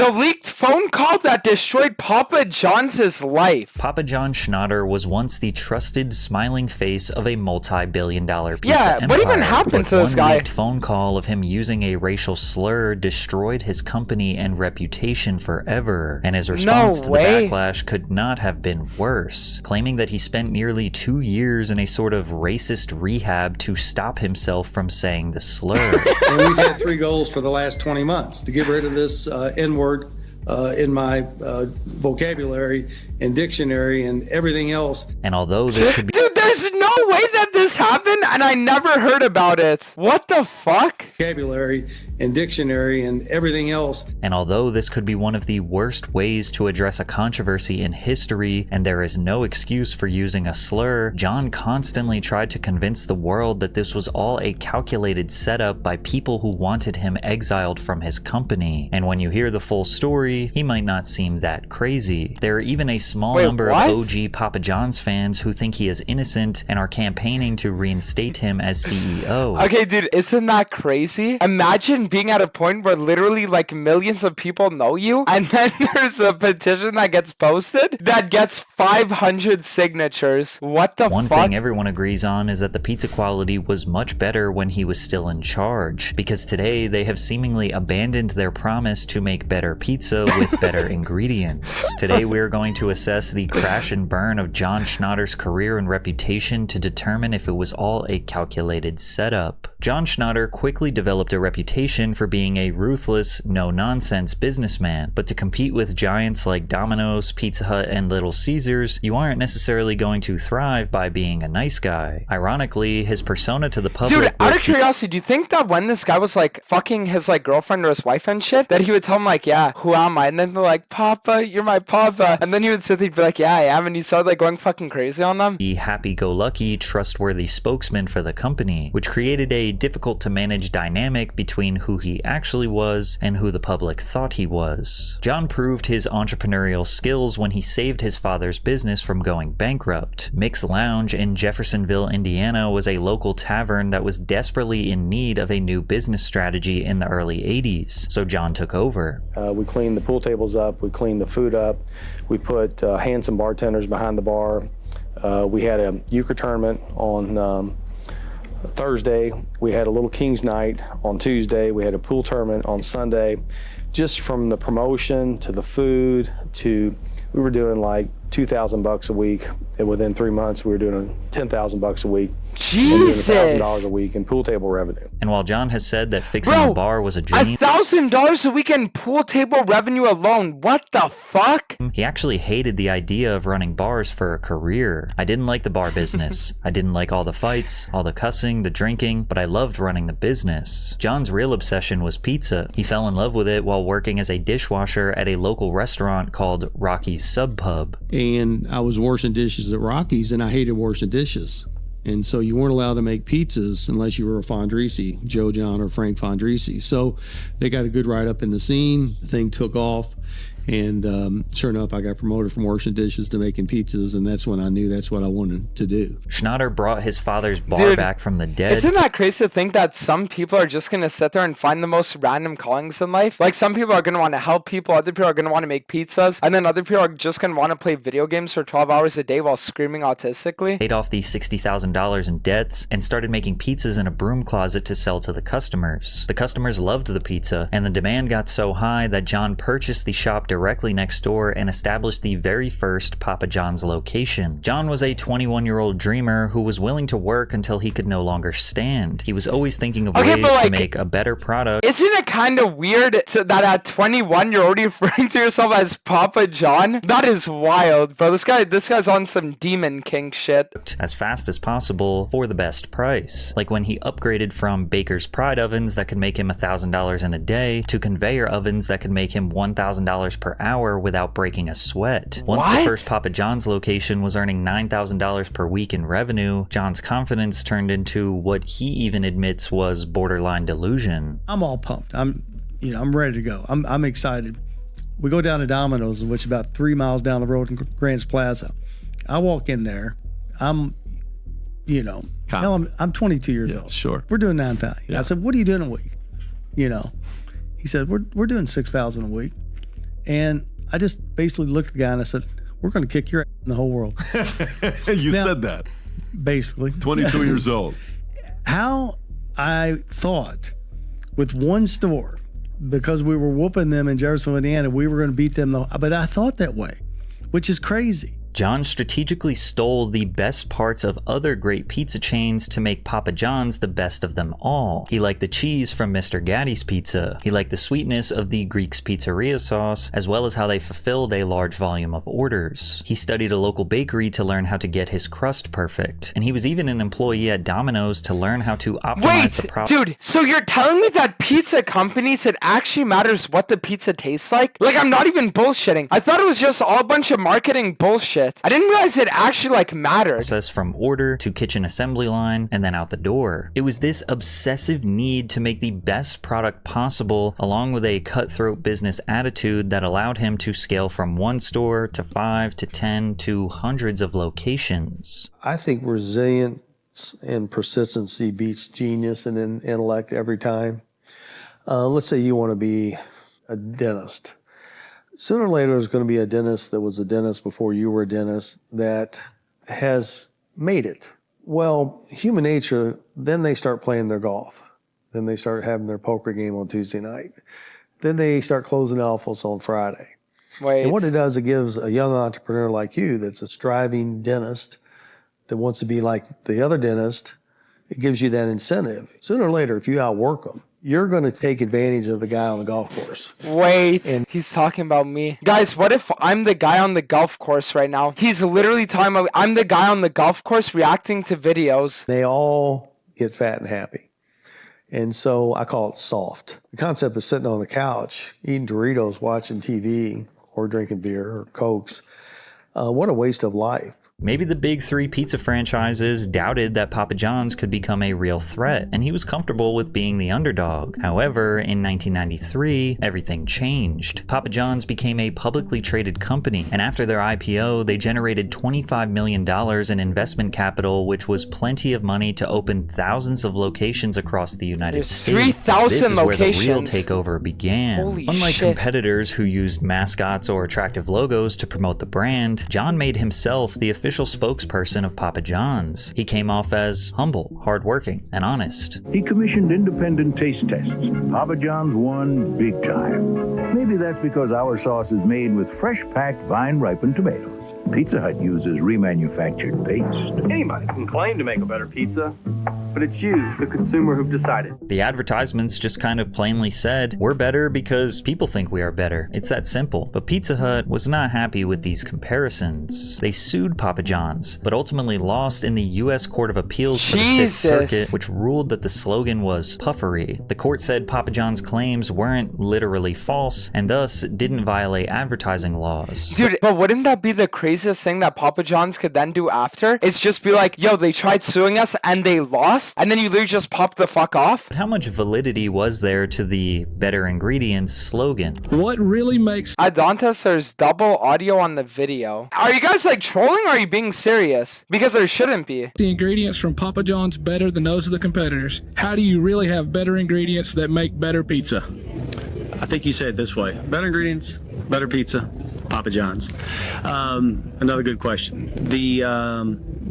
The leaked phone call that destroyed Papa John's life. Papa John Schnatter was once the trusted, smiling face of a multi-billion-dollar pizza empire. What even happened to this guy? One leaked phone call of him using a racial slur destroyed his company and reputation forever, and his response to the backlash could not have been worse, claiming that he spent nearly 2 years in a sort of racist rehab to stop himself from saying the slur. And we've had 3 goals for the last 20 months to get rid of this N-word in my vocabulary and dictionary and everything else. And although this could be— Dude, there's no way that this happened and I never heard about it. What the fuck? Vocabulary and dictionary and everything else. And although this could be one of the worst ways to address a controversy in history, and there is no excuse for using a slur, John constantly tried to convince the world that this was all a calculated setup by people who wanted him exiled from his company. And when you hear the full story, he might not seem that crazy. There are even a small number of OG Papa John's fans who think he is innocent and are campaigning to reinstate him as CEO. Okay, dude, isn't that crazy? Imagine being at a point where literally like millions of people know you, and then there's a petition that gets posted that gets 500 signatures. What the fuck? One thing everyone agrees on is that the pizza quality was much better when he was still in charge, because today they have seemingly abandoned their promise to make better pizza with better ingredients. Today we are going to assess the crash and burn of John Schnatter's career and reputation to determine if it was all a calculated setup. John Schnatter quickly developed a reputation for being a ruthless, no-nonsense businessman, but to compete with giants like Domino's, Pizza Hut, and Little Caesars, you aren't necessarily going to thrive by being a nice guy. Ironically, his persona to the public— Dude, out of curiosity, do you think that when this guy was like fucking his like girlfriend or his wife and shit, that he would tell him like, yeah, who am I? And then they're like, Papa, you're my papa. And then he would sit there and be like, yeah, I am. And he started like going fucking crazy on them. The happy-go-lucky, trustworthy spokesman for the company, which created a difficult to manage dynamic between who he actually was and who the public thought he was. John proved his entrepreneurial skills when he saved his father's business from going bankrupt. Mick's Lounge in Jeffersonville, Indiana was a local tavern that was desperately in need of a new business strategy in the early 80s, so John took over. We cleaned the pool tables up, we cleaned the food up, we put handsome bartenders behind the bar. We had a euchre tournament on Thursday. We had a little Kings night on Tuesday. We had a pool tournament on Sunday. Just from the promotion to the food to, we were doing like $2,000 a week, and within 3 months we were doing $10,000 a week. Jesus! $1,000 a week in pool table revenue. And while John has said that fixing the bar was a dream, $1,000 a week in pool table revenue alone. What the fuck? He actually hated the idea of running bars for a career. I didn't like the bar business. I didn't like all the fights, all the cussing, the drinking, but I loved running the business. John's real obsession was pizza. He fell in love with it while working as a dishwasher at a local restaurant called Rocky's Sub Pub. And I was washing dishes at Rocky's, and I hated washing dishes. And so you weren't allowed to make pizzas unless you were a Fondrisi, Joe John or Frank Fondrisi. So they got a good write-up in the scene. The thing took off. And sure enough, I got promoted from washing dishes to making pizzas, and that's when I knew that's what I wanted to do. Schnatter brought his father's bar back from the dead. Isn't that crazy to think that some people are just going to sit there and find the most random callings in life? Like, some people are going to want to help people, other people are going to want to make pizzas, and then other people are just going to want to play video games for 12 hours a day while screaming autistically. Paid off the $60,000 in debts and started making pizzas in a broom closet to sell to the customers. The customers loved the pizza, and the demand got so high that John purchased the shop directly next door and established the very first Papa John's location. John was a 21-year-old dreamer who was willing to work until he could no longer stand. He was always thinking of ways to make a better product. Isn't it kind of weird that at 21 you're already referring to yourself as Papa John? That is wild, bro. This guy's on some Demon King shit. As fast as possible for the best price. Like when he upgraded from Baker's Pride ovens that could make him $1,000 in a day to conveyor ovens that could make him $1,000 per hour without breaking a sweat. Once the first Papa John's location was earning $9,000 per week in revenue, John's confidence turned into what he even admits was borderline delusion. I'm all pumped. I'm ready to go. I'm excited. We go down to Domino's, which is about 3 miles down the road in Grants Plaza. I walk in there. I'm 22 years old. Sure. We're doing 9,000. Yeah. I said, what are you doing a week? He said, we're doing 6,000 a week. And I just basically looked at the guy and I said, we're going to kick your ass in the whole world. You Now, said that. Basically. 22 years old. How I thought with one store, because we were whooping them in Jefferson, Indiana, we were going to beat them. But I thought that way, which is crazy. John strategically stole the best parts of other great pizza chains to make Papa John's the best of them all. He liked the cheese from Mr. Gatti's Pizza. He liked the sweetness of the Greek's Pizzeria sauce, as well as how they fulfilled a large volume of orders. He studied a local bakery to learn how to get his crust perfect. And he was even an employee at Domino's to learn how to optimize the process. Dude, so you're telling me that pizza companies, it actually matters what the pizza tastes like? Like, I'm not even bullshitting. I thought it was just all a bunch of marketing bullshit. I didn't realize it actually mattered. Process from order to kitchen assembly line and then out the door. It was this obsessive need to make the best product possible, along with a cutthroat business attitude that allowed him to scale from one store to 5 to 10 to hundreds of locations. I think resilience and persistency beats genius and intellect every time. Let's say you want to be a dentist. Sooner or later, there's going to be a dentist that was a dentist before you were a dentist that has made it. Well, human nature, then they start playing their golf. Then they start having their poker game on Tuesday night. Then they start closing alphas on Friday. Wait. And what it does, it gives a young entrepreneur like you that's a striving dentist that wants to be like the other dentist, it gives you that incentive. Sooner or later, if you outwork them, you're going to take advantage of the guy on the golf course. Wait, he's talking about me. Guys, what if I'm the guy on the golf course right now? He's literally talking about I'm the guy on the golf course reacting to videos. They all get fat and happy. And so I call it soft. The concept of sitting on the couch, eating Doritos, watching TV, or drinking beer or Cokes, what a waste of life. Maybe the big three pizza franchises doubted that Papa John's could become a real threat, and he was comfortable with being the underdog. However, in 1993, everything changed. Papa John's became a publicly traded company, and after their IPO, they generated $25 million in investment capital, which was plenty of money to open thousands of locations across the United States. 3,000 this is locations. where the real takeover began. Holy Unlike shit. competitors who used mascots or attractive logos to promote the brand, John made himself the official spokesperson of Papa John's. He came off as humble, hardworking, and honest. He commissioned independent taste tests. Papa John's won big time. Maybe that's because our sauce is made with fresh-packed, vine-ripened tomatoes. Pizza Hut uses remanufactured paste. Anybody can claim to make a better pizza, but it's you, the consumer, who've decided. The advertisements just kind of plainly said, we're better because people think we are better. It's that simple. But Pizza Hut was not happy with these comparisons. They sued Papa John's, but ultimately lost in the U.S. Court of Appeals for the Fifth Circuit, which ruled that the slogan was puffery. The court said Papa John's claims weren't literally false, and thus didn't violate advertising laws. Dude, but wouldn't that be the craziest thing that Papa John's could then do after? It's just be like, yo, they tried suing us and they lost, and then you literally just pop the fuck off? But how much validity was there to the better ingredients slogan? What really makes... At Dantes, there's double audio on the video. Are you guys trolling or are you being serious? Because there shouldn't be. the ingredients from Papa John's better than those of the competitors? How do you really have better ingredients that make better pizza? I think you say it this way: better ingredients, better pizza, Papa John's. Another good question.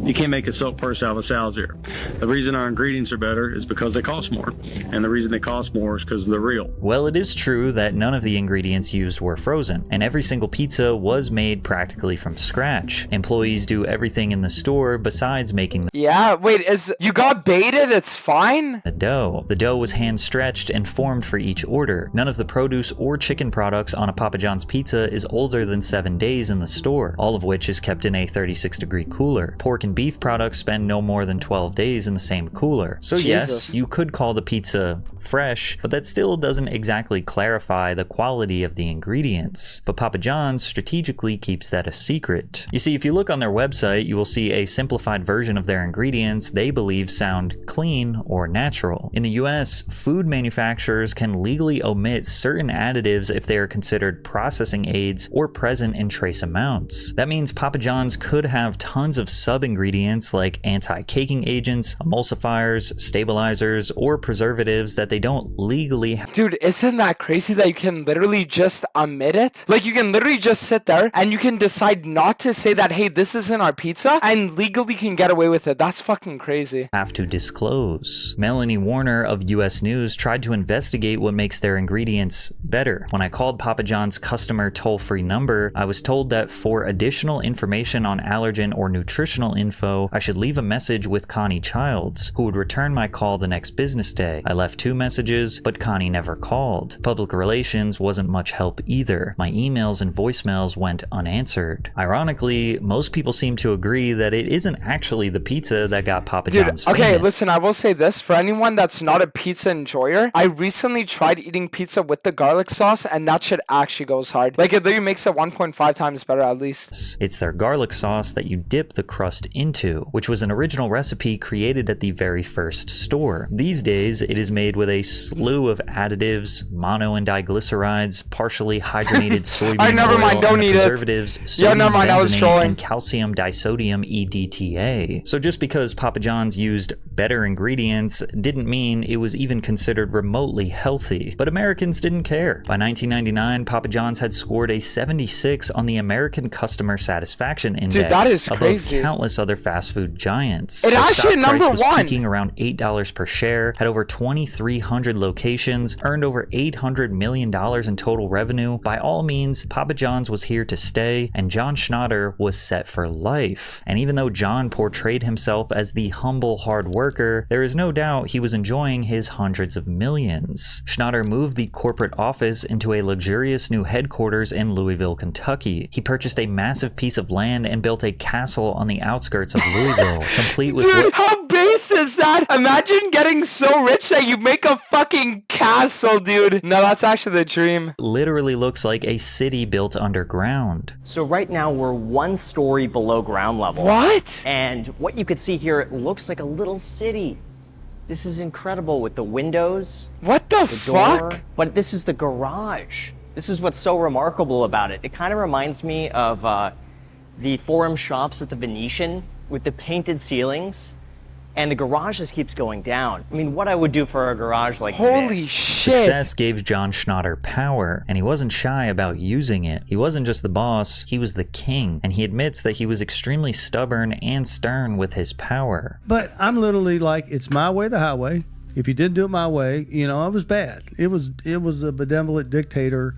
You can't make a silk purse out of a sow's ear. The reason our ingredients are better is because they cost more, and the reason they cost more is because they're real. Well, it is true that none of the ingredients used were frozen, and every single pizza was made practically from scratch. Employees do everything in the store besides making Yeah, wait, you got baited? It's fine? the dough. The dough was hand stretched and formed for each order. None of the produce or chicken products on a Papa John's pizza is older than 7 days in the store, all of which is kept in a 36-degree cooler. Pork and beef products spend no more than 12 days in the same cooler. So Jesus. yes, you could call the pizza fresh, but that still doesn't exactly clarify the quality of the ingredients. But Papa John's strategically keeps that a secret. You see, if you look on their website, you will see a simplified version of their ingredients they believe sound clean or natural. In the US, food manufacturers can legally omit certain additives if they are considered processing aids or present in trace amounts. That means Papa John's could have tons of sub-ingredients like anti-caking agents, emulsifiers, stabilizers, or preservatives that that they don't legally Dude, isn't that crazy that you can literally just omit it? Like, you can literally just sit there and you can decide not to say that, hey, this isn't our pizza, and legally can get away with it. That's fucking crazy. have to disclose. Melanie Warner of US News tried to investigate what makes their ingredients better. When I called Papa John's customer toll-free number, I was told that for additional information on allergen or nutritional info, I should leave a message with Connie Childs, who would return my call the next business day. I left 2 messages, but Connie never called. Public relations wasn't much help either. My emails and voicemails went unanswered. Ironically, most people seem to agree that it isn't actually the pizza that got Papa John's okay, famous. listen, I will say this. For anyone that's not a pizza enjoyer, I recently tried eating pizza with the garlic sauce, and that shit actually goes hard. Like, it literally makes it 1.5 times better at least. It's their garlic sauce that you dip the crust into, which was an original recipe created at the very first store. These days, it is made with a slew of additives, mono and diglycerides, partially hydrogenated soybean never mind, oil, don't and the eat it. preservatives, Yeah, sodium never mind, I was benzonate, trolling. and calcium disodium EDTA. So just because Papa John's used better ingredients didn't mean it was even considered remotely healthy. But Americans didn't care. By 1999, Papa John's had scored a 76 on the American Customer Satisfaction Index, Dude, that is above crazy. countless other fast food giants. It Their actually stock price number was one. peaking around $8 per share, had over 2,300 locations, earned over $800 million in total revenue. By all means, Papa John's was here to stay, and John Schnatter was set for life. And even though John portrayed himself as the humble hard worker, there is no doubt he was enjoying his hundreds of millions. Schnatter moved the corporate office into a luxurious new headquarters in Louisville, Kentucky. He purchased a massive piece of land and built a castle on the outskirts of Louisville, complete with Dude, how base is that? Imagine getting so rich that you make a fucking castle, dude. No, that's actually the dream. literally looks like a city built underground. So right now we're 1 story below ground level. What? And what you can see here, it looks like a little city. This is incredible with the windows, What the the fuck? door, but this is the garage. This is what's so remarkable about it. It kind of reminds me of the Forum shops at the Venetian with the painted ceilings. And the garage just keeps going down. I mean, what I would do for a garage like Holy this. shit. Success gave John Schnatter power, and he wasn't shy about using it. He wasn't just the boss, he was the king, and he admits that he was extremely stubborn and stern with his power. But I'm literally like, it's my way, the highway. If you didn't do it my way, you know, I was bad. It was a benevolent dictator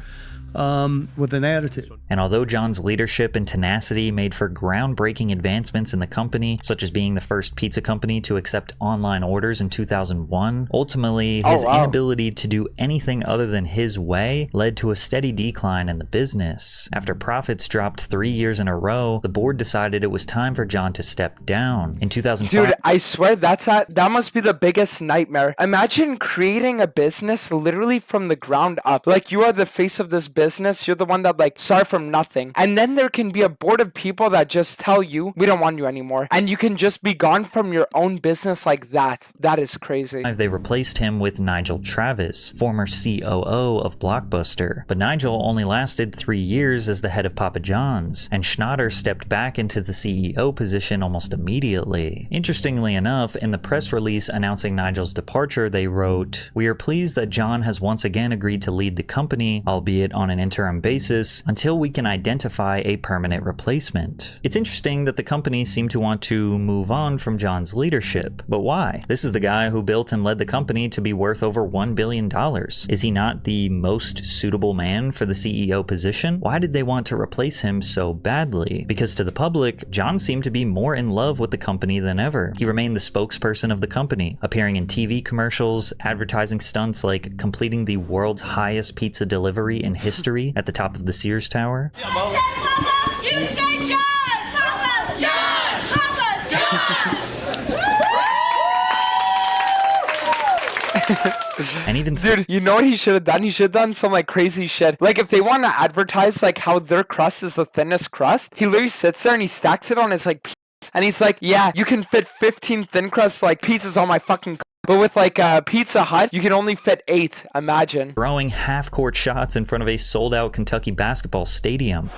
with an attitude. And although John's leadership and tenacity made for groundbreaking advancements in the company, such as being the first pizza company to accept online orders in 2001, ultimately his inability to do anything other than his way led to a steady decline in the business. After profits dropped 3 years in a row, the board decided it was time for John to step down. In 2005, Dude, I swear that must be the biggest nightmare. Imagine creating a business literally from the ground up. Like, you are the face of this business. You're the one that, like, started from nothing. And then there can be a board of people that just tell you, we don't want you anymore. And you can just be gone from your own business like that. That is crazy. they replaced him with Nigel Travis, former COO of Blockbuster. But Nigel only lasted 3 years as the head of Papa John's, and Schnatter stepped back into the CEO position almost immediately. Interestingly enough, in the press release announcing Nigel's departure, they wrote, "We are pleased that John has once again agreed to lead the company, albeit on an interim basis, until we can identify a permanent replacement." It's interesting that the company seemed to want to move on from John's leadership, but why? This is the guy who built and led the company to be worth over $1 billion. Is he not the most suitable man for the CEO position? Why did they want to replace him so badly? Because to the public, John seemed to be more in love with the company than ever. He remained the spokesperson of the company, appearing in TV commercials, advertising stunts like completing the world's highest pizza delivery in history at the top of the Sears Tower. You say John! Papa John! Papa John! And even Dude, you know what he should have done? He should have done some like crazy shit. Like, if they want to advertise like how their crust is the thinnest crust, he literally sits there and he stacks it on his like pizzas. And he's like, yeah, you can fit 15 thin crust like pizzas on my fucking but with like Pizza Hut, you can only fit 8. Imagine. throwing half-court shots in front of a sold-out Kentucky basketball stadium.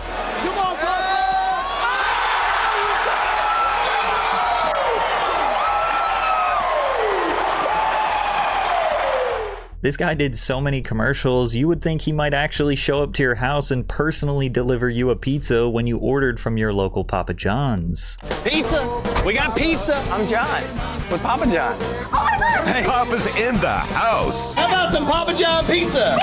This guy did so many commercials, you would think he might actually show up to your house and personally deliver you a pizza when you ordered from your local Papa John's. Pizza? We got pizza. I'm John with Papa John. Hey, Papa's in the house. How about some Papa John pizza?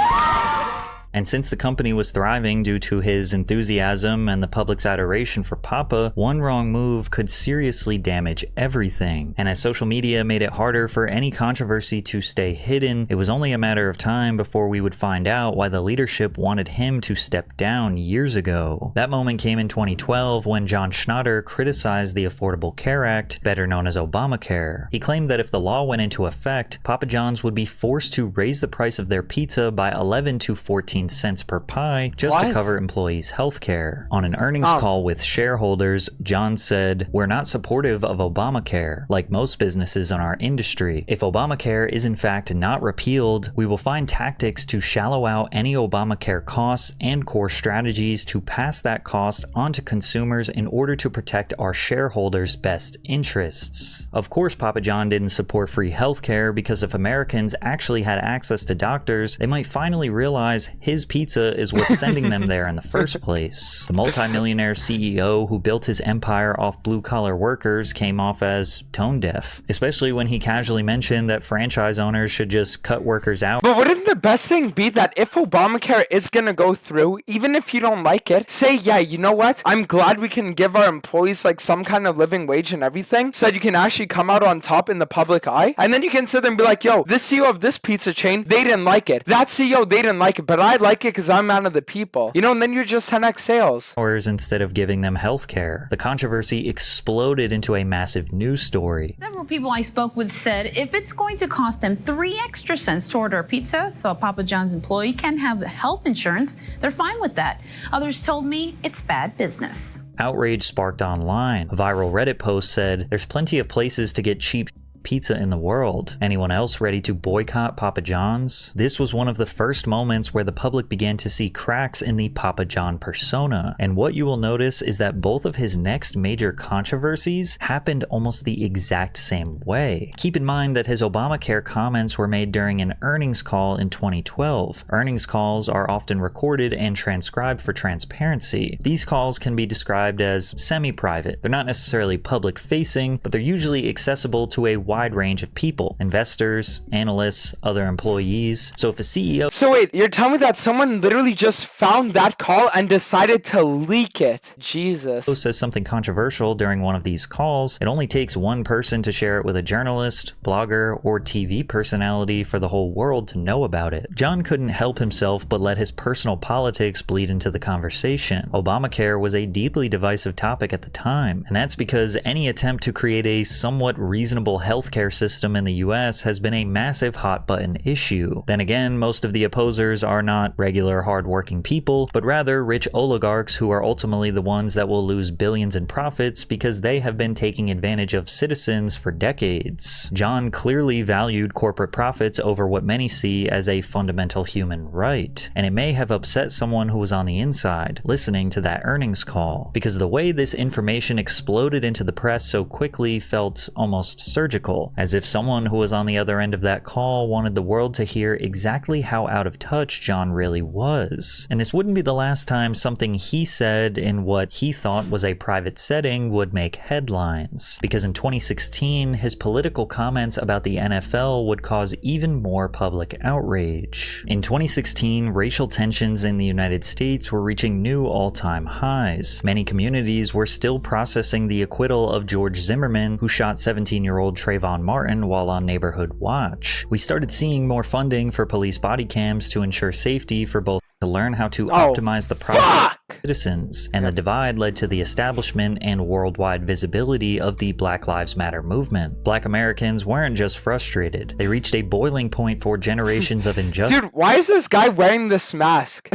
And since the company was thriving due to his enthusiasm and the public's adoration for Papa, one wrong move could seriously damage everything. And as social media made it harder for any controversy to stay hidden, it was only a matter of time before we would find out why the leadership wanted him to step down years ago. That moment came in 2012 when John Schnatter criticized the Affordable Care Act, better known as Obamacare. He claimed that if the law went into effect, Papa John's would be forced to raise the price of their pizza by 11 to 14 cents per pie just to cover employees' health care. On an earnings call with shareholders, John said, "We're not supportive of Obamacare, like most businesses in our industry. If Obamacare is in fact not repealed, we will find tactics to shallow out any Obamacare costs and core strategies to pass that cost onto consumers in order to protect our shareholders' best interests." Of course, Papa John didn't support free healthcare because if Americans actually had access to doctors, they might finally realize his pizza is what's sending them there in the first place. The multimillionaire CEO who built his empire off blue-collar workers came off as tone-deaf, especially when he casually mentioned that franchise owners should just cut workers out. But wouldn't the best thing be that if Obamacare is gonna go through, even if you don't like it, say, yeah, you know what? I'm glad we can give our employees like some kind of living wage and everything so that you can actually come out on top in the public eye. And then you can sit there and be like, yo, this CEO of this pizza chain, they didn't like it. That CEO, they didn't like it, but I like it because I'm out of the people. You know, and then you're just 10x sales. Instead of giving them health care. The controversy exploded into a massive news story. Several people I spoke with said if it's going to cost them 3 extra cents to order a pizza so a Papa John's employee can have health insurance, they're fine with that. Others told me it's bad business. Outrage sparked online. A viral Reddit post said, "There's plenty of places to get cheap pizza in the world. Anyone else ready to boycott Papa John's?" This was one of the first moments where the public began to see cracks in the Papa John persona. And what you will notice is that both of his next major controversies happened almost the exact same way. Keep in mind that his Obamacare comments were made during an earnings call in 2012. Earnings calls are often recorded and transcribed for transparency. These calls can be described as semi-private. They're not necessarily public-facing, but they're usually accessible to a wide range of people, investors, analysts, other employees. So if a CEO... So wait, you're telling me that someone literally just found that call and decided to leak it? Jesus. ...says something controversial during one of these calls, it only takes one person to share it with a journalist, blogger, or TV personality for the whole world to know about it. John couldn't help himself but let his personal politics bleed into the conversation. Obamacare was a deeply divisive topic at the time, and that's because any attempt to create a somewhat reasonable healthcare system in the US has been a massive hot button issue. Then again, most of the opposers are not regular hardworking people, but rather rich oligarchs who are ultimately the ones that will lose billions in profits because they have been taking advantage of citizens for decades. John clearly valued corporate profits over what many see as a fundamental human right, and it may have upset someone who was on the inside listening to that earnings call, because the way this information exploded into the press so quickly felt almost surgical, as if someone who was on the other end of that call wanted the world to hear exactly how out of touch John really was. And this wouldn't be the last time something he said in what he thought was a private setting would make headlines, because in 2016, his political comments about the NFL would cause even more public outrage. In 2016, racial tensions in the United States were reaching new all-time highs. Many communities were still processing the acquittal of George Zimmerman, who shot 17-year-old Trayvon Martin while on neighborhood watch. We started seeing more funding for police body cams to ensure safety for both to learn how to optimize the process of citizens, and the divide led to the establishment and worldwide visibility of the Black Lives Matter movement. Black Americans weren't just frustrated, they reached a boiling point for generations of injustice. Dude, why is this guy wearing this mask?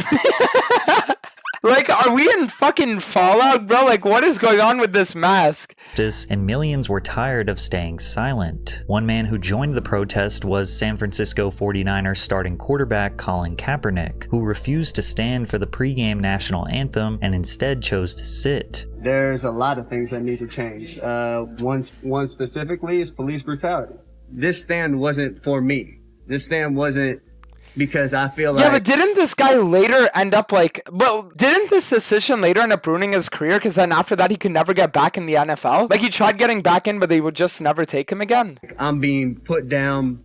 Like, are we in fucking Fallout, bro? Like, what is going on with this mask? And millions were tired of staying silent. One man who joined the protest was San Francisco 49ers starting quarterback Colin Kaepernick, who refused to stand for the pregame national anthem and instead chose to sit. There's a lot of things that need to change. One specifically is police brutality. This stand wasn't for me. This stand wasn't because I feel like... Yeah, but didn't this guy later end up didn't this decision later end up ruining his career? Because then after that, he could never get back in the NFL. Like, he tried getting back in, but they would just never take him again. I'm being put down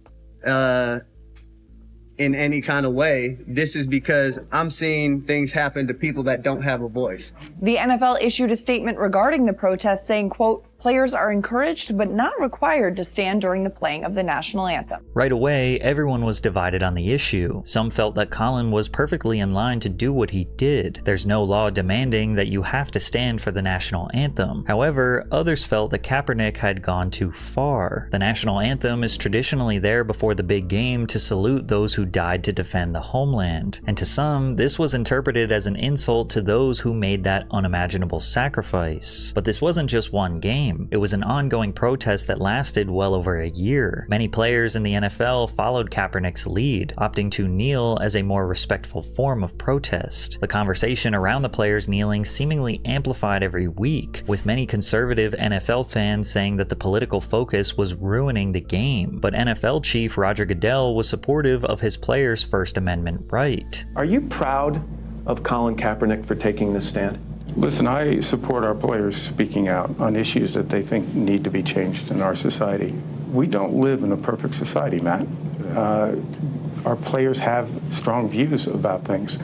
in any kind of way. This is because I'm seeing things happen to people that don't have a voice. The NFL issued a statement regarding the protest saying, quote, players are encouraged but not required to stand during the playing of the national anthem. Right away, everyone was divided on the issue. Some felt that Colin was perfectly in line to do what he did. There's no law demanding that you have to stand for the national anthem. However, others felt that Kaepernick had gone too far. The national anthem is traditionally there before the big game to salute those who died to defend the homeland. And to some, this was interpreted as an insult to those who made that unimaginable sacrifice. But this wasn't just one game. It was an ongoing protest that lasted well over a year. Many players in the NFL followed Kaepernick's lead, opting to kneel as a more respectful form of protest. The conversation around the players kneeling seemingly amplified every week, with many conservative NFL fans saying that the political focus was ruining the game. But NFL chief Roger Goodell was supportive of his players' First Amendment right. Are you proud of Colin Kaepernick for taking this stand? Listen, I support our players speaking out on issues that they think need to be changed in our society. We don't live in a perfect society, Matt. Our players have strong views about things.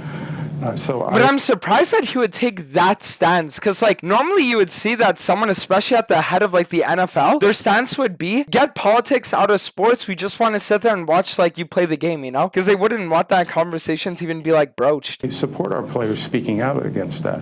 But I'm surprised that he would take that stance, because normally you would see that someone, especially at the head of the NFL, their stance would be get politics out of sports. We just want to sit there and watch you play the game, because they wouldn't want that conversation to even be broached. We support our players speaking out against that.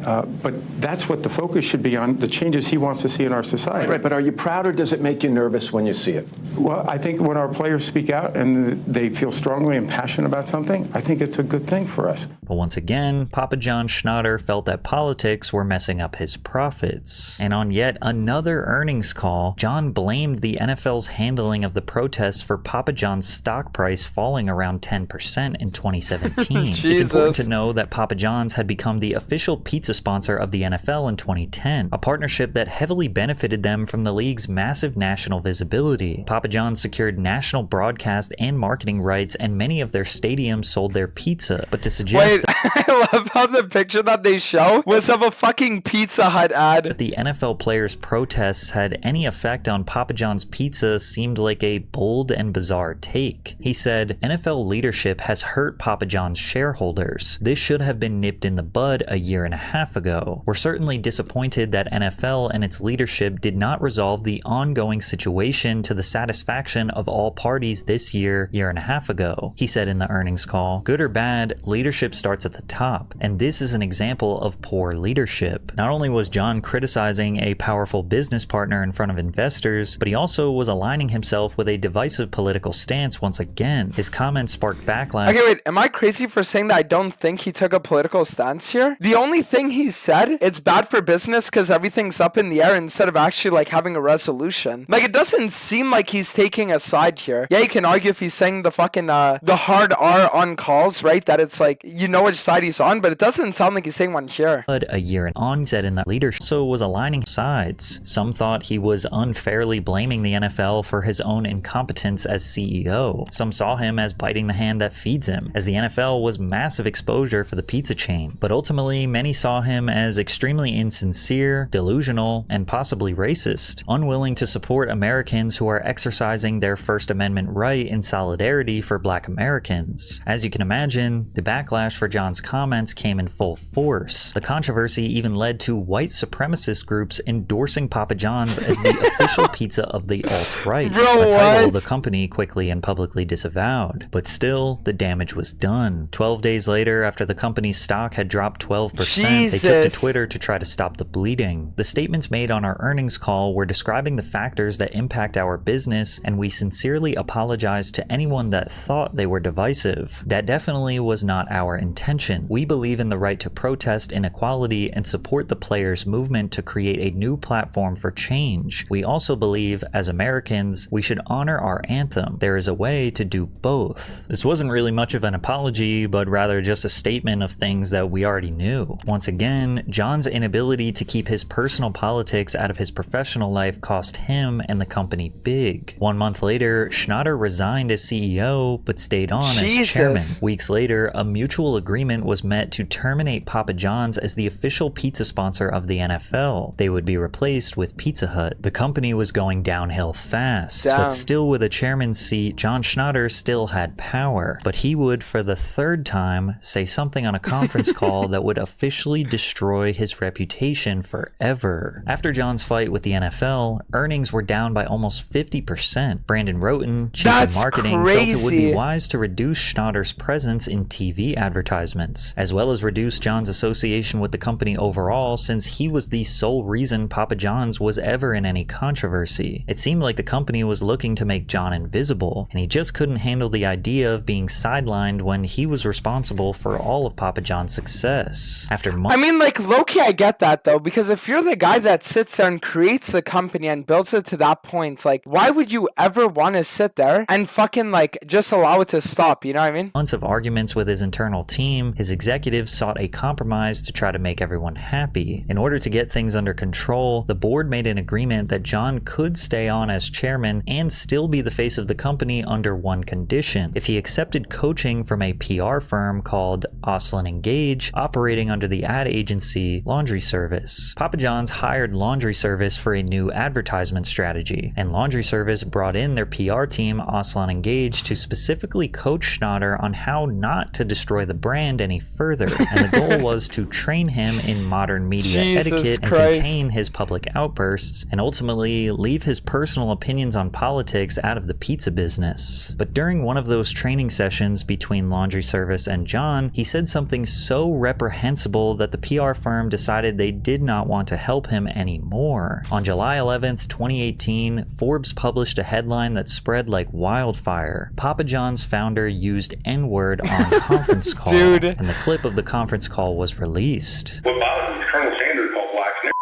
But that's what the focus should be on, the changes he wants to see in our society. Right, but are you proud, or does it make you nervous when you see it? Well, I think when our players speak out and they feel strongly and passionate about something, I think it's a good thing for us. But once again, Papa John Schnatter felt that politics were messing up his profits. And on yet another earnings call, John blamed the NFL's handling of the protests for Papa John's stock price falling around 10% in 2017. It's important to know that Papa John's had become the official pizza sponsor of the NFL in 2010, a partnership that heavily benefited them from the league's massive national visibility. Papa John's secured national broadcast and marketing rights, and many of their stadiums sold their pizza. But to suggest I love how the picture that they show was of a fucking Pizza Hut ad. That the NFL players' protests had any effect on Papa John's pizza seemed like a bold and bizarre take. He said, NFL leadership has hurt Papa John's shareholders. This should have been nipped in the bud a year and a half ago. We're certainly disappointed that NFL and its leadership did not resolve the ongoing situation to the satisfaction of all parties this year and a half ago. He said in the earnings call, good or bad, leadership starts at the top, and this is an example of poor leadership. Not only was John criticizing a powerful business partner in front of investors, but he also was aligning himself with a divisive political stance once again. His comments sparked backlash. Okay, wait, am I crazy for saying that I don't think he took a political stance here? The only thing he said, it's bad for business because everything's up in the air instead of actually having a resolution. It doesn't seem like he's taking a side here. Yeah, you can argue if he's saying the fucking the hard R on calls, right? That it's you know which side he's on, but it doesn't sound like he's saying one here. A year and on said in that leadership so was aligning sides. Some thought he was unfairly blaming the NFL for his own incompetence as CEO. Some saw him as biting the hand that feeds him, as the NFL was massive exposure for the pizza chain. But ultimately, many saw him as extremely insincere, delusional, and possibly racist, unwilling to support Americans who are exercising their First Amendment right in solidarity for Black Americans. As you can imagine, the backlash for John's comments came in full force. The controversy even led to white supremacist groups endorsing Papa John's as the official pizza of the alt-right, a title the company quickly and publicly disavowed. But still, the damage was done. 12 days later, after the company's stock had dropped 12%, they took to Twitter to try to stop the bleeding. The statements made on our earnings call were describing the factors that impact our business, and we sincerely apologize to anyone that thought they were divisive. That definitely was not our intention. We believe in the right to protest inequality and support the players' movement to create a new platform for change. We also believe, as Americans, we should honor our anthem. There is a way to do both. This wasn't really much of an apology, but rather just a statement of things that we already knew. Once again, again, John's inability to keep his personal politics out of his professional life cost him and the company big. 1 month later, Schnatter resigned as CEO, but stayed on as chairman. Weeks later, a mutual agreement was met to terminate Papa John's as the official pizza sponsor of the NFL. They would be replaced with Pizza Hut. The company was going downhill fast, but still with a chairman's seat, John Schnatter still had power. But he would, for the third time, say something on a conference call that would officially destroy his reputation forever. After John's fight with the NFL, earnings were down by almost 50%. Brandon Roten, chief of marketing, felt it would be wise to reduce Schnatter's presence in TV advertisements, as well as reduce John's association with the company overall, since he was the sole reason Papa John's was ever in any controversy. It seemed like the company was looking to make John invisible, and he just couldn't handle the idea of being sidelined when he was responsible for all of Papa John's success. After months— I mean, like, low-key, I get that, though, because if you're the guy that sits there and creates the company and builds it to that point, like, why would you ever want to sit there and fucking, like, just allow it to stop, you know what I mean? Months of arguments with his internal team, his executives sought a compromise to try to make everyone happy. In order to get things under control, the board made an agreement that John could stay on as chairman and still be the face of the company under one condition: if he accepted coaching from a PR firm called Oslin & Gage, operating under the ad agency Laundry Service. Papa John's hired Laundry Service for a new advertisement strategy, and Laundry Service brought in their PR team, Oslin & Gage, to specifically coach Schnatter on how not to destroy the brand any further, and the goal was to train him in modern media etiquette and contain his public outbursts, and ultimately leave his personal opinions on politics out of the pizza business. But during one of those training sessions between Laundry Service and John, he said something so reprehensible that the PR firm decided they did not want to help him anymore. On July 11th, 2018, Forbes published a headline that spread like wildfire. Papa John's founder used N-word on conference call, and the clip of the conference call was released. What bothers me is Colonel Sanders called blacks niggers.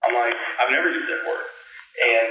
I'm like, I've never used that word. And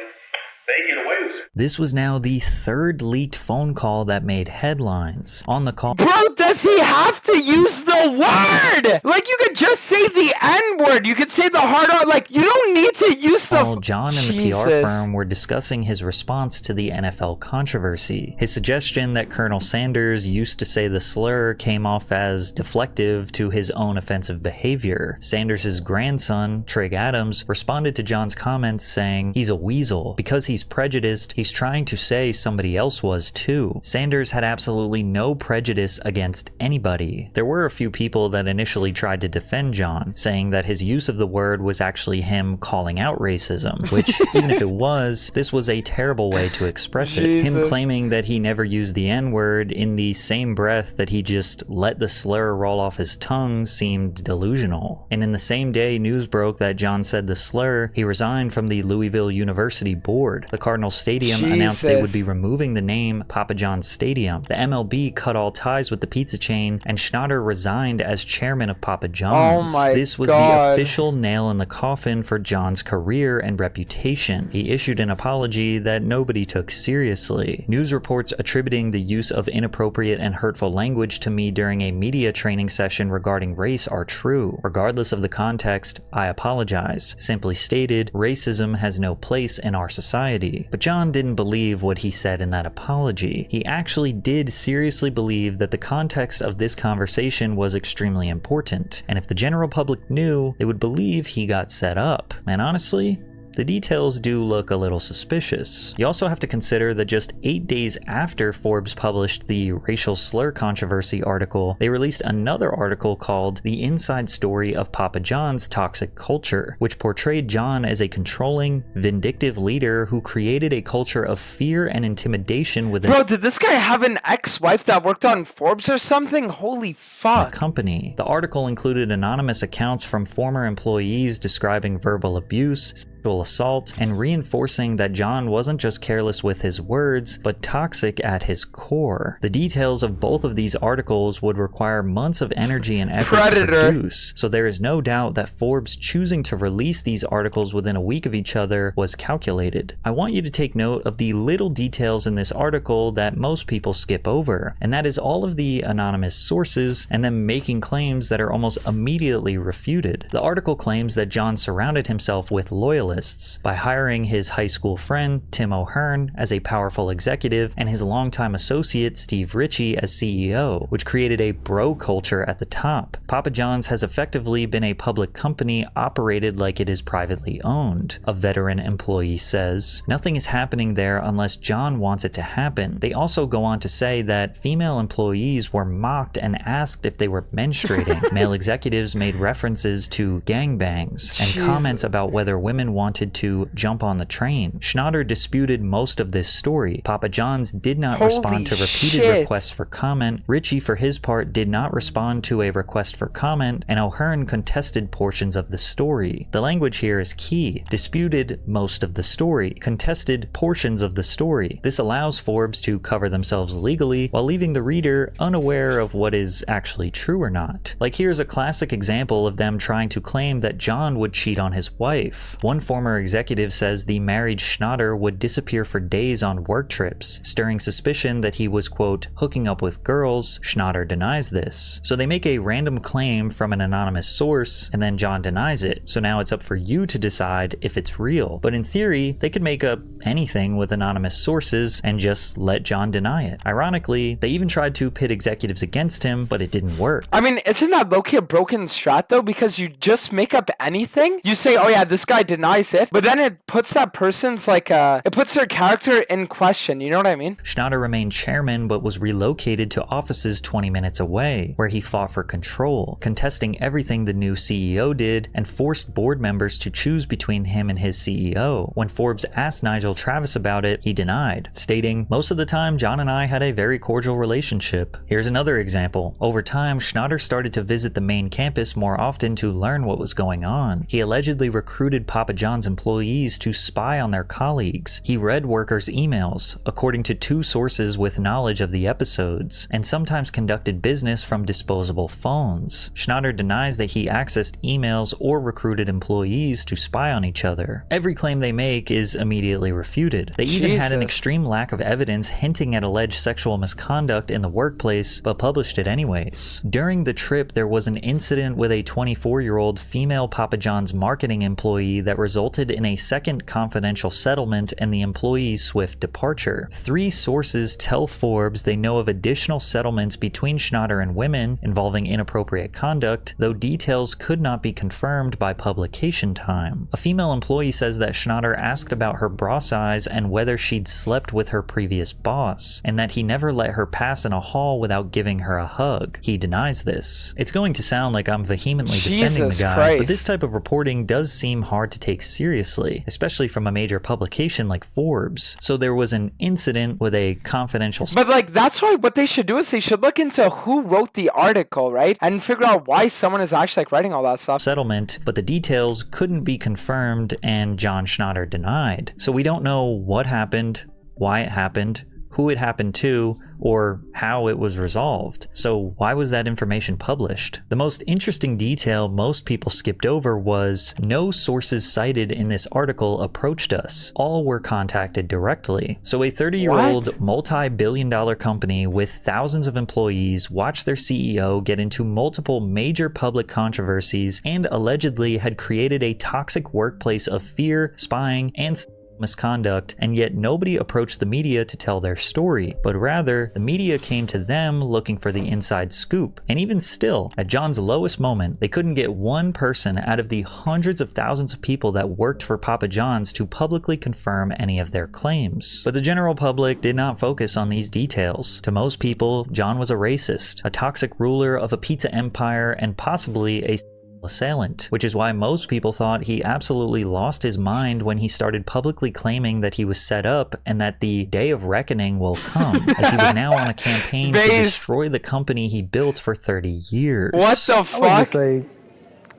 they get away with it. This was now the third leaked phone call that made headlines. On the call— Bro, does he have to use the word? Like, you could just say the N-word. You could say the hard R. Like, you don't need to use the— John and the PR firm were discussing his response to the NFL controversy. His suggestion that Colonel Sanders used to say the slur came off as deflective to his own offensive behavior. Sanders' grandson, Trig Adams, responded to John's comments saying, "He's a weasel. Because he's prejudiced, he's trying to say somebody else was too." Sanders had absolutely no prejudice against anybody. There were a few people that initially tried to defend John, saying that his use of the word was actually him calling out racism, which, even if it was, this was a terrible way to express it. Him claiming that he never used the N-word in the same breath that he just let the slur roll off his tongue seemed delusional. And in the same day news broke that John said the slur, he resigned from the Louisville University board. The Cardinal Stadium announced they would be removing the name Papa John's Stadium. The MLB cut all ties with the pizza chain, and Schnatter resigned as chairman of Papa John's. This was the official nail in the coffin for John's career and reputation. He issued an apology that nobody took seriously. News reports attributing the use of inappropriate and hurtful language to me during a media training session regarding race are true. Regardless of the context, I apologize. Simply stated, racism has no place in our society. But John didn't believe what he said in that apology. He actually did seriously believe that the context of this conversation was extremely important, and if the general public knew, they would believe he got set up. And honestly, the details do look a little suspicious. You also have to consider that just 8 days after Forbes published the racial slur controversy article, they released another article called The Inside Story of Papa John's Toxic Culture, which portrayed John as a controlling, vindictive leader who created a culture of fear and intimidation within— Bro, did this guy have an ex-wife that worked on Forbes or something? Holy fuck. The company. The article included anonymous accounts from former employees describing verbal abuse, assault, and reinforcing that John wasn't just careless with his words, but toxic at his core. The details of both of these articles would require months of energy and effort to produce, so there is no doubt that Forbes choosing to release these articles within a week of each other was calculated. I want you to take note of the little details in this article that most people skip over, and that is all of the anonymous sources and them making claims that are almost immediately refuted. The article claims that John surrounded himself with loyalists by hiring his high school friend Tim O'Hearn as a powerful executive and his longtime associate Steve Ritchie as CEO, which created a bro culture at the top. Papa John's has effectively been a public company operated like it is privately owned. A veteran employee says, "Nothing is happening there unless John wants it to happen." They also go on to say that female employees were mocked and asked if they were menstruating. Male executives made references to gangbangs and comments about whether women wanted to jump on the train. Schnatter disputed most of this story. Papa John's did not respond to repeated requests for comment. Ritchie, for his part, did not respond to a request for comment, and O'Hearn contested portions of the story. The language here is key. Disputed most of the story. Contested portions of the story. This allows Forbes to cover themselves legally while leaving the reader unaware of what is actually true or not. Like, here's a classic example of them trying to claim that John would cheat on his wife. One former executive says the married Schnatter would disappear for days on work trips, stirring suspicion that he was, quote, hooking up with girls. Schnatter denies this. So they make a random claim from an anonymous source, and then John denies it. So now it's up for you to decide if it's real. But in theory, they could make up anything with anonymous sources and just let John deny it. Ironically, they even tried to pit executives against him, but it didn't work. I mean, isn't that low-key a broken strat, though? Because you just make up anything. You say, oh yeah, this guy denies it, but then it puts that person's, like, it puts their character in question. You know what I mean? Schnatter remained chairman, but was relocated to offices 20 minutes away, where he fought for control, contesting everything the new CEO did, and forced board members to choose between him and his CEO. When Forbes asked Nigel Travis about it, he denied, stating, "Most of the time, John and I had a very cordial relationship." Here's another example. Over time, Schnatter started to visit the main campus more often to learn what was going on. He allegedly recruited Papa John's employees to spy on their colleagues. He read workers' emails, according to two sources with knowledge of the episodes, and sometimes conducted business from disposable phones. Schnatter denies that he accessed emails or recruited employees to spy on each other. Every claim they make is immediately refuted. They even had an extreme lack of evidence hinting at alleged sexual misconduct in the workplace, but published it anyways. During the trip, there was an incident with a 24-year-old female Papa John's marketing employee that resulted in a second confidential settlement and the employee's swift departure. 3 sources tell Forbes they know of additional settlements between Schnatter and women involving inappropriate conduct, though details could not be confirmed by publication time. A female employee says that Schnatter asked about her bra size and whether she'd slept with her previous boss, and that he never let her pass in a hall without giving her a hug. He denies this. It's going to sound like I'm vehemently defending the guy, but this type of reporting does seem hard to take seriously, especially from a major publication like Forbes. So there was an incident with a confidential... But like, that's why what they should do is they should look into who wrote the article, right? And figure out why someone is actually like writing all that stuff. Settlement, but the details couldn't be confirmed and John Schnatter denied. So we don't know what happened, why it happened, who it happened to, or how it was resolved. So why was that information published? The most interesting detail most people skipped over was no sources cited in this article approached us. All were contacted directly. So a 30-year-old multi-billion-dollar company with thousands of employees watched their CEO get into multiple major public controversies and allegedly had created a toxic workplace of fear, spying, and misconduct, and yet nobody approached the media to tell their story, but rather the media came to them looking for the inside scoop. And even still, at John's lowest moment, they couldn't get one person out of the hundreds of thousands of people that worked for Papa John's to publicly confirm any of their claims. But the general public did not focus on these details. To most people, John was a racist, a toxic ruler of a pizza empire, and possibly a assailant, which is why most people thought he absolutely lost his mind when he started publicly claiming that he was set up and that the day of reckoning will come, as he was now on a campaign to destroy the company he built for 30 years. What the fuck? I would just say,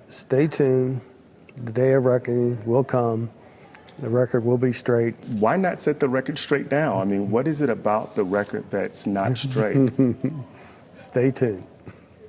stay tuned. The day of reckoning will come. The record will be straight. Why not set the record straight now? I mean, what is it about the record that's not straight? Stay tuned.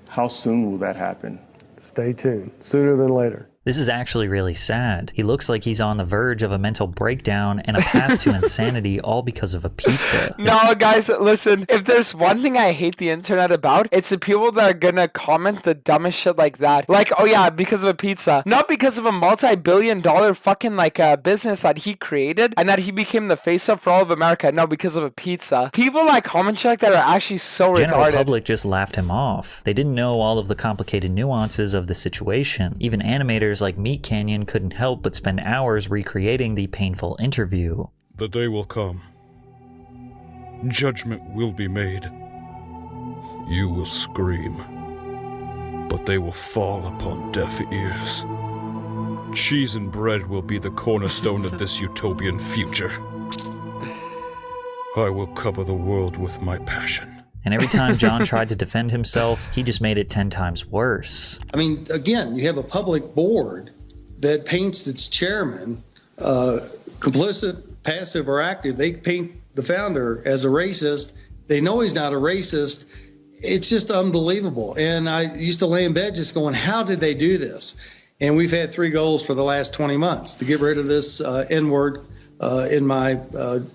How soon will that happen? Stay tuned. Sooner than later. This is actually really sad. He looks like he's on the verge of a mental breakdown and a path to insanity, all because of a pizza. No, guys, listen. If there's one thing I hate the internet about, it's the people that are gonna comment the dumbest shit like that. Like, oh yeah, because of a pizza. Not because of a multi-billion-dollar fucking business that he created and that he became the face of for all of America. No, because of a pizza. People that comment shit like that are actually so General retarded. public just laughed him off. They didn't know all of the complicated nuances of the situation. Even animators like Meat Canyon couldn't help but spend hours recreating the painful interview. The day will come. Judgment will be made. You will scream, but they will fall upon deaf ears. Cheese and bread will be the cornerstone of this utopian future. I will cover the world with my passion. And every time John tried to defend himself, he just made it 10 times worse. I mean, again, you have a public board that paints its chairman complicit, passive, or active. They paint the founder as a racist. They know he's not a racist. It's just unbelievable. And I used to lay in bed just going, how did they do this? And we've had 3 goals for the last 20 months to get rid of this N-word in my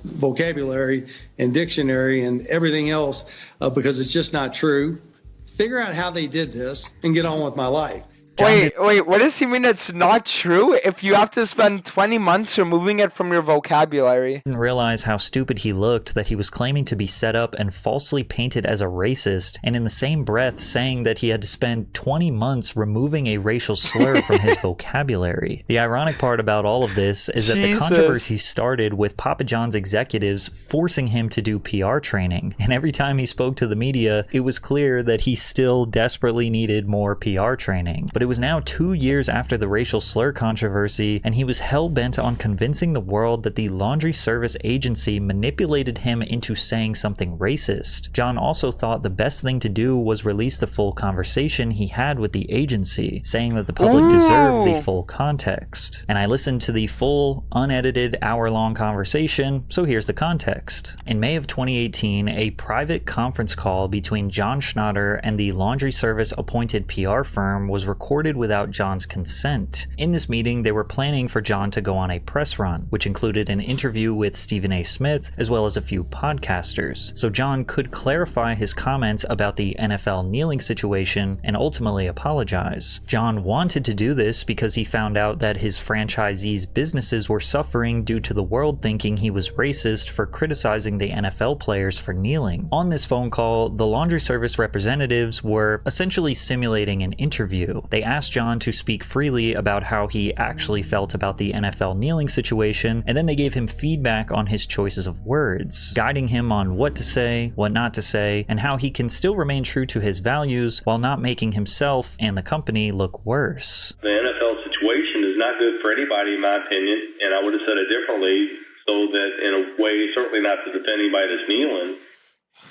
vocabulary and dictionary and everything else because it's just not true. Figure out how they did this and get on with my life. Wait, what does he mean it's not true? If you have to spend 20 months removing it from your vocabulary. Didn't realize how stupid he looked that he was claiming to be set up and falsely painted as a racist, and in the same breath saying that he had to spend 20 months removing a racial slur from his vocabulary. The ironic part about all of this is that the controversy started with Papa John's executives forcing him to do PR training, and every time he spoke to the media, it was clear that he still desperately needed more PR training. But it was now 2 years after the racial slur controversy, and he was hell-bent on convincing the world that the laundry service agency manipulated him into saying something racist. John also thought the best thing to do was release the full conversation he had with the agency, saying that the public deserved the full context. And I listened to the full, unedited, hour-long conversation, so here's the context. In May of 2018, a private conference call between John Schnatter and the laundry service appointed PR firm was recorded without John's consent. In this meeting, they were planning for John to go on a press run, which included an interview with Stephen A. Smith, as well as a few podcasters, so John could clarify his comments about the NFL kneeling situation and ultimately apologize. John wanted to do this because he found out that his franchisees' businesses were suffering due to the world thinking he was racist for criticizing the NFL players for kneeling. On this phone call, the laundry service representatives were essentially simulating an interview. They asked John to speak freely about how he actually felt about the NFL kneeling situation, and then they gave him feedback on his choices of words, guiding him on what to say, what not to say, and how he can still remain true to his values while not making himself and the company look worse. The NFL situation is not good for anybody, in my opinion, and I would have said it differently, so that in a way, certainly not to defend anybody that's kneeling,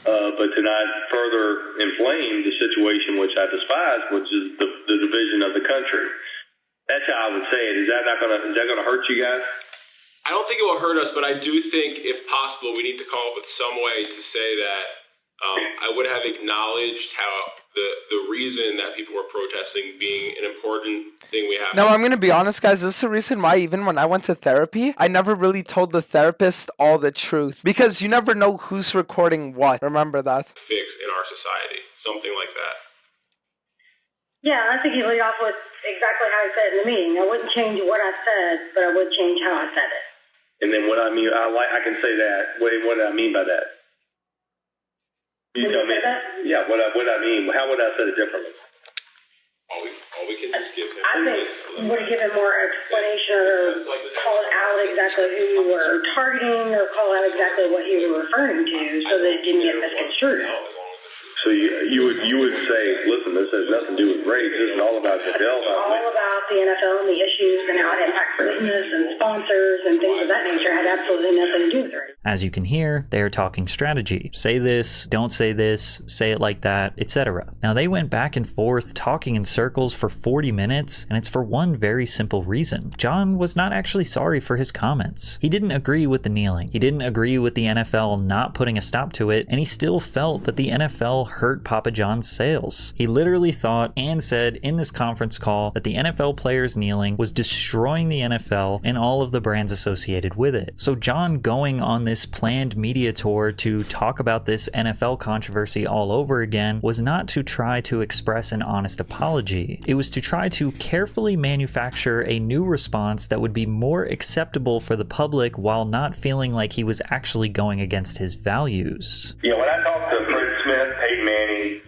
but to not further inflame the situation which I despise, which is the division of the country. That's how I would say it. Is that gonna hurt you guys? I don't think it will hurt us, but I do think, if possible, we need to come up with some way to say that I would have acknowledged how the reason that people were protesting being an important thing we have. No, I'm going to be honest, guys. This is the reason why even when I went to therapy, I never really told the therapist all the truth. Because you never know who's recording what. Remember that. Fix in our society. Something like that. Yeah, I think you lead off with exactly how I said it in the meeting. I wouldn't change what I said, but I would change how I said it. And then what I mean, I can say that. What do I mean by that? You tell me. Yeah, what I mean. How would I say it differently? All we can just give him. I think you would have given more explanation or called out exactly who you were targeting or call out exactly what you were referring to so that it didn't get misconstrued. So you would say, listen, this has nothing to do with race. This is all about the Goodell. All about the NFL and the issues and how it impacts business and sponsors and things of that nature had absolutely nothing to do with race. As you can hear, they are talking strategy. Say this, don't say this, say it like that, etc. Now they went back and forth talking in circles for 40 minutes, and it's for one very simple reason. John was not actually sorry for his comments. He didn't agree with the kneeling. He didn't agree with the NFL not putting a stop to it, and he still felt that the NFL hurt Papa John's sales. He literally thought and said in this conference call that the NFL players kneeling was destroying the NFL and all of the brands associated with it. So John going on this planned media tour to talk about this NFL controversy all over again was not to try to express an honest apology. It was to try to carefully manufacture a new response that would be more acceptable for the public while not feeling like he was actually going against his values. When I talked to Fred Smith, Peyton Manning,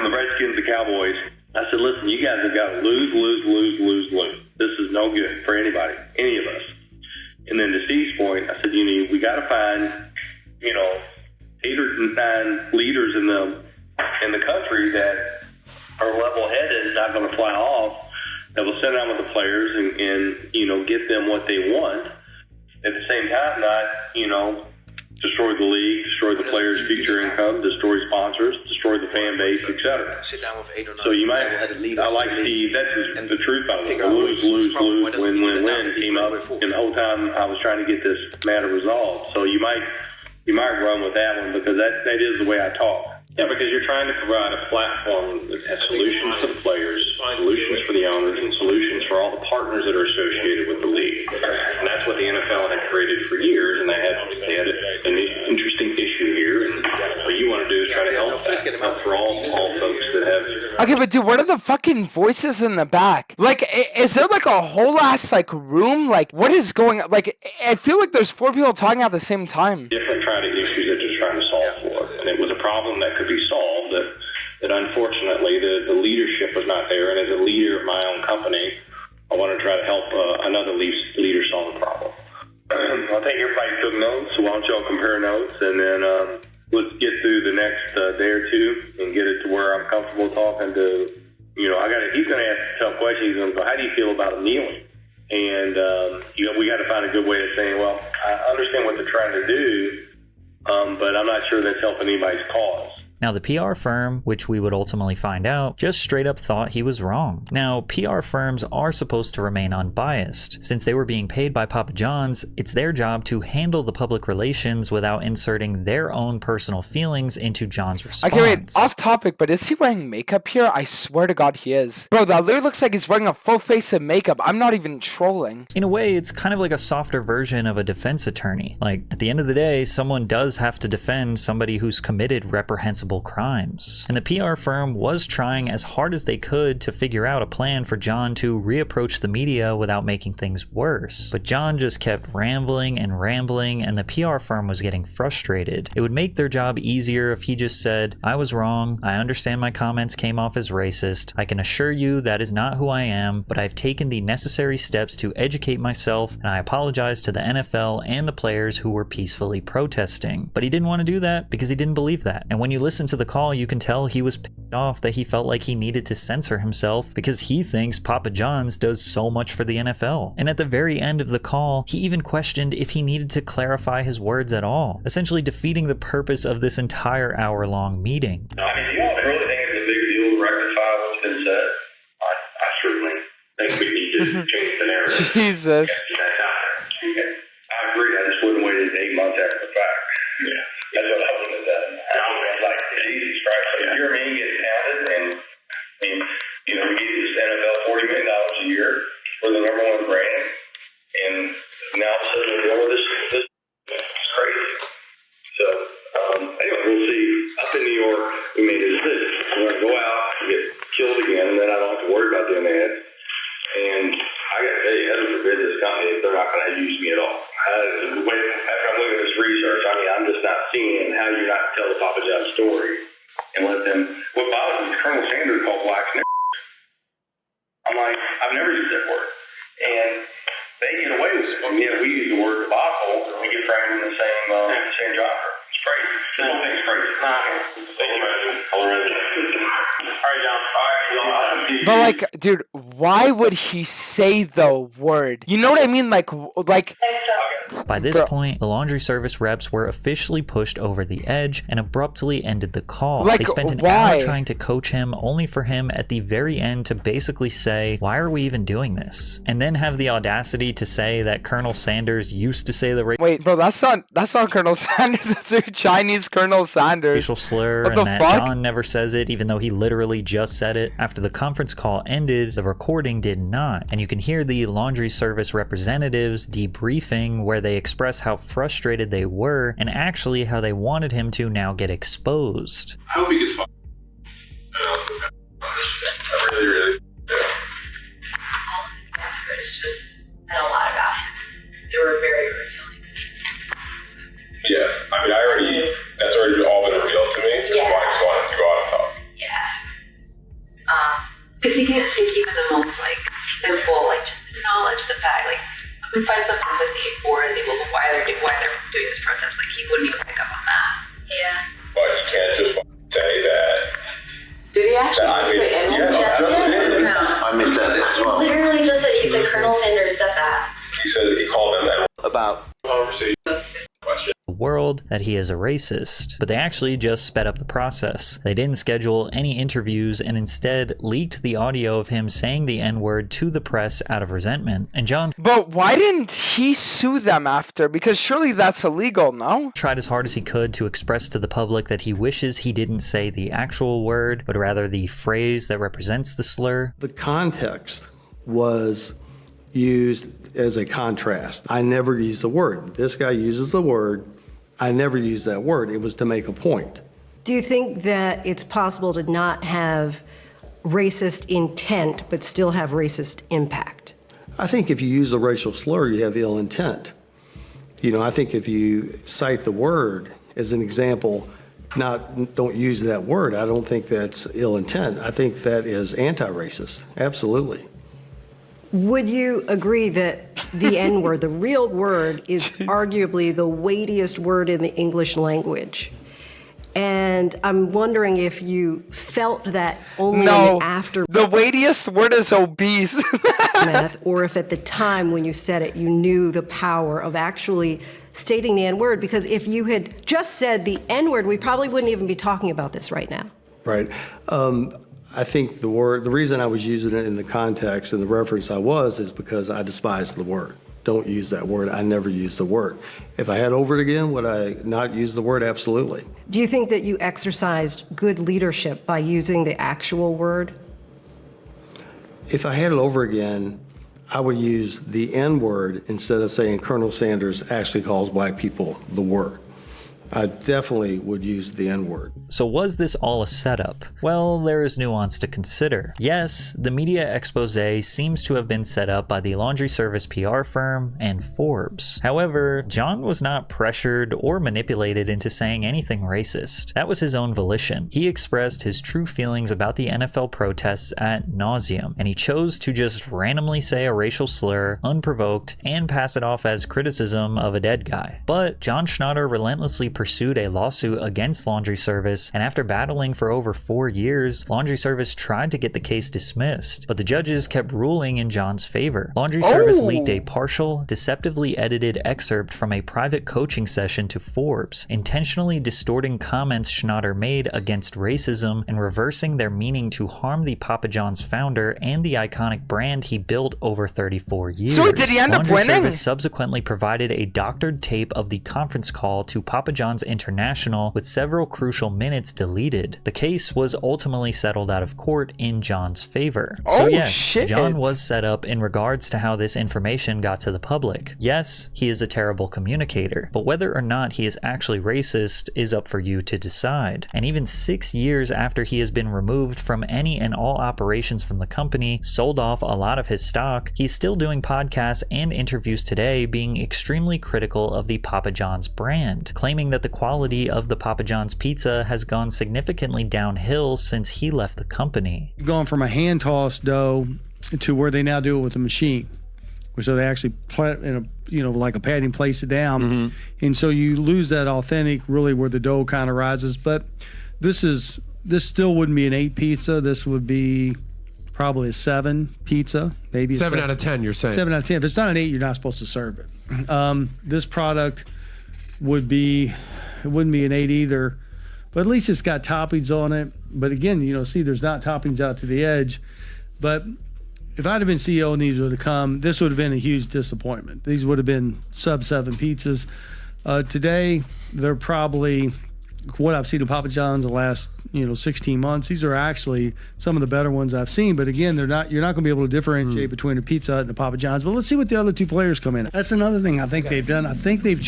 the Redskins, the Cowboys, I said, listen, you guys have got to lose. This is no good for anybody, any of us. And then to Steve's point, I said, we got to find, 8 or 9 leaders in the country that are level-headed, not going to fly off, that will sit down with the players and get them what they want. At the same time, not, destroy the league, destroy the players' future income, destroy sponsors, destroy the fan base, etc. So you might, I like Steve, that's the truth of it. Lose, win came up, and the whole time I was trying to get this matter resolved. So you might run with that one because that is the way I talk. Yeah, because you're trying to provide a platform that has solutions for the players, solutions for the owners, and solutions for all the partners that are associated with the league. And that's what the NFL had created for years, and they had an interesting issue here. And what you want to do is try to help for all folks that have. Okay, but dude, what are the fucking voices in the back? Like, is there like a whole ass like room? Like, what is going on? Like, I feel like there's 4 people talking at the same time. Different kind of issues that they're trying to solve for, and it was a problem that could be solved that unfortunately the leadership was not there. And as a leader of my own company, I want to try to help another leader solve the problem. I think everybody took notes, so why don't y'all compare notes, and then let's get through the next day or two and get it to where I'm comfortable talking to, he's going to ask a tough question. He's going to go, how do you feel about him kneeling? And, we got to find a good way of saying, well, I understand what they're trying to do, but I'm not sure that's helping anybody's cause. Now, the PR firm, which we would ultimately find out, just straight up thought he was wrong. Now, PR firms are supposed to remain unbiased. Since they were being paid by Papa John's, it's their job to handle the public relations without inserting their own personal feelings into John's response. Okay, wait, off topic, but is he wearing makeup here? I swear to God he is. Bro, that literally looks like he's wearing a full face of makeup. I'm not even trolling. In a way, it's kind of like a softer version of a defense attorney. Like, at the end of the day, someone does have to defend somebody who's committed reprehensible crimes. And the PR firm was trying as hard as they could to figure out a plan for John to reapproach the media without making things worse. But John just kept rambling, and the PR firm was getting frustrated. It would make their job easier if he just said, I was wrong, I understand my comments came off as racist, I can assure you that is not who I am, but I've taken the necessary steps to educate myself, and I apologize to the NFL and the players who were peacefully protesting. But he didn't want to do that because he didn't believe that. And when you listen to the call, you can tell he was pissed off that he felt like he needed to censor himself because he thinks Papa John's does so much for the NFL. And at the very end of the call, he even questioned if he needed to clarify his words at all, essentially defeating the purpose of this entire hour-long meeting. Do you all really think it's a big deal to rectify what's been said? I certainly think we need to change the narrative. Jesus. I agree. I just wouldn't wait 8 months after the fact. Yeah. That's what I wouldn't have done. Like, Jesus Christ, if you're a man, get counted, and we gave this NFL $40 million a year for the #1 brand, and now all of a sudden we're dealing with this. It's crazy. So, anyway, we'll see. Up in New York, we made a decision. We're going to go out and get killed again, and then I don't have to worry about doing that. And I got to tell you, heaven forbid this company if they're not going to use me at all. After I'm looking at this research, I'm just not seeing how you're not tell the Papa John story and let them. What bothers me is Colonel Sanders called blacks niggers. I'm like, I've never used that word, and they get away with it. And yet we use the word debacle, and we get framed in the same genre. It's crazy. So But like, dude, why would he say the word? You know what I mean? Like. By this point, the laundry service reps were officially pushed over the edge and abruptly ended the call. Like, they spent an hour trying to coach him, only for him at the very end to basically say, why are we even doing this? And then have the audacity to say that Colonel Sanders used to say the Wait, bro, that's not Colonel Sanders. That's a Chinese Colonel Sanders. racial slur, What and the that fuck? John never says it, even though he literally just said it. After the conference call ended, the recording did not. And you can hear the laundry service representatives debriefing where they express how frustrated they were and actually how they wanted him to now get exposed. How big is fuck? Really. And a lot of gossip. They were very revealing. Yeah, I mean, that's already all been revealed to me. Yeah. So I just wanted to go out and talk. Yeah. Because you can't think even the most, like, simple, like, just acknowledge the fact, like, who finds some empathy for the people, why they're doing this protest, like, he wouldn't even pick up on that. Yeah. But you can't just say that. Did he actually say yeah, absolutely. No. I missed that as well. Literally just that he said Colonel Sanders said that. He said he called them that. About Conversation. Question. The world that he is a racist, but they actually just sped up the process. They didn't schedule any interviews and instead leaked the audio of him saying the N-word to the press out of resentment. And John But why didn't he sue them after? Because surely that's illegal, no? tried as hard as he could to express to the public that he wishes he didn't say the actual word, but rather the phrase that represents the slur. The context was used as a contrast. I never used the word. This guy uses the word. I never used that word. It was to make a point. Do you think that it's possible to not have racist intent but still have racist impact? I think if you use a racial slur, you have ill intent. You know, I think if you cite the word as an example, don't use that word, I don't think that's ill intent. I think that is anti-racist. Absolutely. Would you agree that the N-word, the real word, is arguably the weightiest word in the English language? And I'm wondering if you felt that only after the weightiest word is obese. math, or if at the time when you said it, you knew the power of actually stating the N-word. Because if you had just said the N-word, we probably wouldn't even be talking about this right now. Right. I think the reason I was using it in the context and the reference I was is because I despise the word. Don't use that word. I never use the word. If I had over it again, would I not use the word? Absolutely. Do you think that you exercised good leadership by using the actual word? If I had it over again, I would use the N word instead of saying Colonel Sanders actually calls black people the word. I definitely would use the N-word. So was this all a setup? Well, there is nuance to consider. Yes, the media expose seems to have been set up by the laundry service PR firm and Forbes. However, John was not pressured or manipulated into saying anything racist. That was his own volition. He expressed his true feelings about the NFL protests ad nauseum, and he chose to just randomly say a racial slur, unprovoked, and pass it off as criticism of a dead guy. But John Schnatter relentlessly pursued a lawsuit against Laundry Service, and after battling for over 4 years, Laundry Service tried to get the case dismissed, but the judges kept ruling in John's favor. Laundry Service leaked a partial, deceptively edited excerpt from a private coaching session to Forbes, intentionally distorting comments Schnatter made against racism and reversing their meaning to harm the Papa John's founder and the iconic brand he built over 34 years. So did he end up winning? Laundry Service subsequently provided a doctored tape of the conference call to Papa John's International with several crucial minutes deleted. The case was ultimately settled out of court in John's favor. So yes, John was set up in regards to how this information got to the public. Yes, he is a terrible communicator, but whether or not he is actually racist is up for you to decide. And even 6 years after he has been removed from any and all operations from the company, sold off a lot of his stock, he's still doing podcasts and interviews today being extremely critical of the Papa John's brand, claiming that the quality of the Papa John's pizza has gone significantly downhill since he left the company. Gone from a hand-tossed dough to where they now do it with a machine. So they actually like a patty and place it down, and so you lose that authentic, really where the dough kind of rises. But this still wouldn't be an 8 pizza. This would be probably a 7 pizza, maybe 7 out of 10. You're saying 7 out of 10. If it's not an 8, you're not supposed to serve it. This product it wouldn't be an 8 either, but at least it's got toppings on it. But again, see, there's not toppings out to the edge. But if I'd have been CEO and these would have come, this would have been a huge disappointment. These would have been sub 7 pizzas. Today, they're probably, what I've seen of Papa John's the last 16 months, these are actually some of the better ones I've seen. But again, you're not going to be able to differentiate between a Pizza Hut and a Papa John's. But let's see what the other 2 players come in. That's another thing I think they've done. I think they've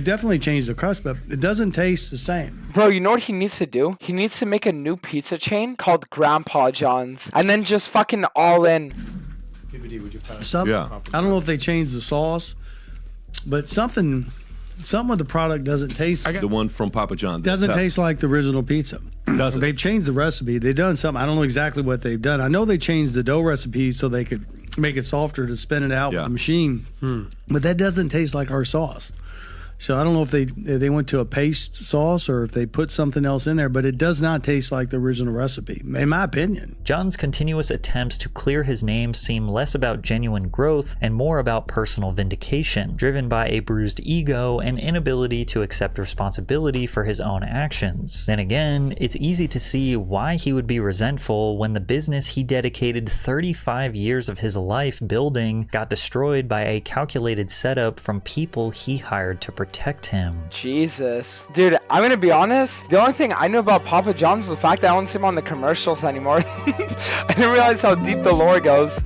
definitely changed the crust, but it doesn't taste the same. Bro, you know what he needs to do? He needs to make a new pizza chain called Grandpa John's, and then just fucking all in. I don't know if they changed the sauce, but something with the product doesn't taste. The one from Papa John's doesn't taste like the original pizza. Doesn't. They've changed the recipe. They've done something. I don't know exactly what they've done. I know they changed the dough recipe so they could make it softer to spin it out with the machine, but that doesn't taste like our sauce. So I don't know if they went to a paste sauce or if they put something else in there, but it does not taste like the original recipe, in my opinion. John's continuous attempts to clear his name seem less about genuine growth and more about personal vindication, driven by a bruised ego and inability to accept responsibility for his own actions. Then again, it's easy to see why he would be resentful when the business he dedicated 35 years of his life building got destroyed by a calculated setup from people he hired to protect him. Jesus. Dude, I'm gonna be honest, the only thing I knew about Papa John's is the fact that I don't see him on the commercials anymore. I didn't realize how deep the lore goes.